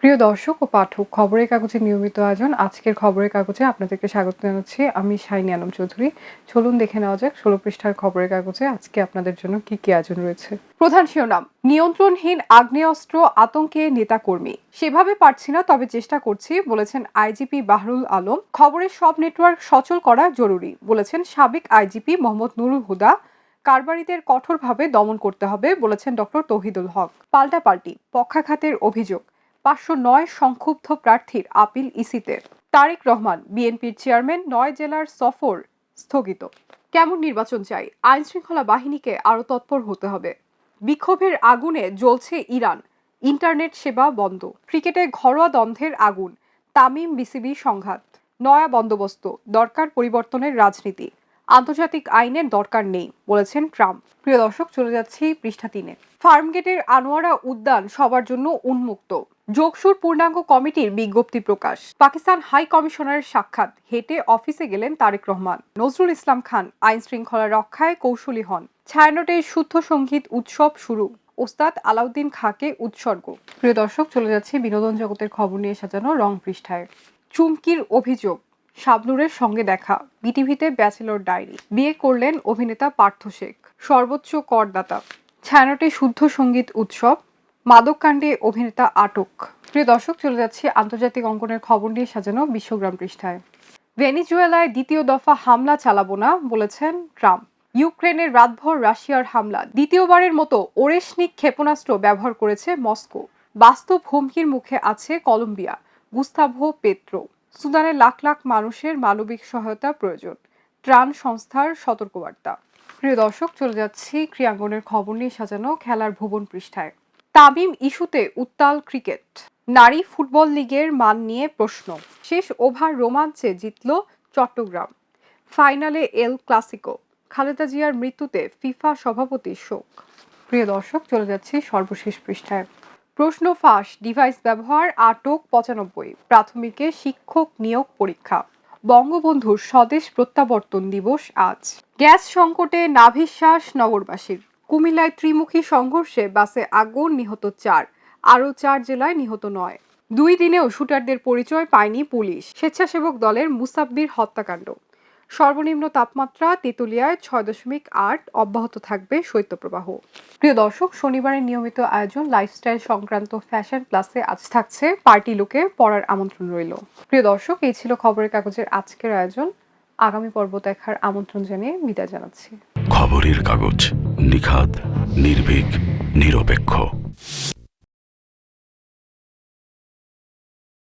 প্রিয় দর্শক ও পাঠক, খবরের কাগজের নিয়মিত আয়োজন আজকের খবরের কাগজে আপনাদেরকে স্বাগত জানাচ্ছি। আমি শাইনী আলম চৌধুরী। চলুন দেখে নেওয়া যাক ১৬ পৃষ্ঠার খবরের কাগজে আজকে আপনাদের জন্য কি কি আয়োজন রয়েছে। প্রধান শিরোনাম: নিয়ন্ত্রণহীন আগ্নেয়াস্ত্র আতঙ্কে নেতাকর্মী, সেভাবে পারছি না তবে চেষ্টা করছি বলেছেন আইজিপি বাহরুল আলম। খবরের সব নেটওয়ার্ক সচল করা জরুরি বলেছেন সাবেক আইজিপি মোহাম্মদ নুরুল হুদা। কারবারিদের কঠোরভাবে দমন করতে হবে বলেছেন ডক্টর তৌহিদুল হক। পাল্টাপাল্টি, পক্ষাঘাতের অভিযোগ, ৫০৯ সংক্ষুব্ধ প্রার্থীর আপিল ইসিতে। তারেক রহমান, বিএনপির চেয়ারম্যান ৯ জেলার সফর স্থগিত। কেমন নির্বাচন চাই? আইন শৃঙ্খলা বাহিনীকে আরও তৎপর হতে হবে। বিক্ষোভের আগুনে জ্বলছে ইরান, ইন্টারনেট সেবা বন্ধ। ক্রিকেটে ঘরোয়া দ্বন্দ্বের আগুন, তামিম বিসিবি সংঘাত। নয়া বন্দোবস্ত, দরকার পরিবর্তনের রাজনীতি। আন্তর্জাতিক আইনের দরকার নেই বলেছেন ট্রাম্প। প্রিয় দর্শক, চলে যাচ্ছি পৃষ্ঠা ৩-এ। ফার্মগেটের আনোয়ারা উদ্যান সবার জন্য উন্মুক্ত, যোগসুর পূর্ণাঙ্গ কমিটির বিজ্ঞপ্তি প্রকাশ। পাকিস্তান হাই কমিশনারের সাক্ষাৎ, হেঁটে অফিসে গেলেন তারেক রহমান। নজরুল ইসলাম খান আইন শৃঙ্খলা রক্ষায় কৌশলী হন। ছায়ানটে শুদ্ধ সঙ্গীত উৎসব শুরু, ওস্তাদ আলাউদ্দিন খাঁকে উৎসর্গ। প্রিয় দর্শক, চলে যাচ্ছি বিনোদন জগতের খবর নিয়ে সাজানো রং পৃষ্ঠায়। চুমকির অভিযোগ, শাবনূরের সঙ্গে দেখা, বিটিভিতে ব্যাচেলর ডায়েরি। বিয়ে করলেন অভিনেতা পার্থ শেখ, সর্বোচ্চ করদাতা। ছায়ানটে শুদ্ধ সঙ্গীত উৎসব, মাদককাণ্ডে অভিনেতা আটক। প্রিয় দর্শক, চলে যাচ্ছি আন্তর্জাতিক অঙ্গনের খবর নিয়ে সাজানো বিশ্বগ্রাম পৃষ্ঠায়। ভেনিজুয়েলায় দ্বিতীয় দফা হামলা চালাবো না বলেছেন ট্রাম্প। ইউক্রেনের রাতভর রাশিয়ার হামলা, দ্বিতীয়বারের মতো ওরেশনিক ক্ষেপণাস্ত্র ব্যবহার করেছে মস্কো। বাস্তব হুমকির মুখে আছে কলম্বিয়া, গুস্তাভো পেত্রো। সুদানের লাখ লাখ মানুষের মানবিক সহায়তা প্রয়োজন, ত্রাণ সংস্থার সতর্কবার্তা। প্রিয় দর্শক, চলে যাচ্ছি ক্রীড়াঙ্গনের খবর নিয়ে সাজানো খেলার ভুবন পৃষ্ঠায়। তামিম ইস্যুতে উত্তাল ক্রিকেট, নারী ফুটবল লিগের মান নিয়ে প্রশ্ন। শেষ ওভার রোমাঞ্চে জিতল চট্টগ্রাম। ফাইনালে এল ক্লাসিকো, খালেদা জিয়ার মৃত্যুতে ফিফা সভাপতির শোক। প্রিয় দর্শক, চলে যাচ্ছি সর্বশেষ পৃষ্ঠায়। প্রশ্ন ফাঁস, ডিভাইস ব্যবহার আটক ৯৫। প্রাথমিকে শিক্ষক নিয়োগ পরীক্ষা। বঙ্গবন্ধুর স্বদেশ প্রত্যাবর্তন দিবস আজ। গ্যাস সংকটে নাভিশ্বাস নগরবাসীর। কুমিল্লায় ত্রিমুখী সংঘর্ষে বাসে আগুন, নিহত ৪, আরও ৪ জেলায় নিহত ৯। ২ দিনেও শুটারদের পরিচয় পায়নি পুলিশ। স্বেচ্ছাসেবক দলের মুসাব্বির হত্যাকাণ্ড। সর্বনিম্ন তাপমাত্রা তেঁতুলিয়ায় ৬.৮, অব্যাহত থাকবে শৈত্যপ্রবাহ। প্রিয় দর্শক, শনিবারের নিয়মিত আয়োজন লাইফস্টাইল সংক্রান্ত ফ্যাশন প্লাসে আজ থাকছে পার্টি লুকে পড়ার আমন্ত্রণ রইল। প্রিয় দর্শক, এই ছিল খবরের কাগজের আজকের আয়োজন। আগামী পর্ব দেখার আমন্ত্রণ জানিয়ে বিদায় জানাচ্ছি। খবরের কাগজ, নিখাত, নির্ভীক, নিরপেক্ষ।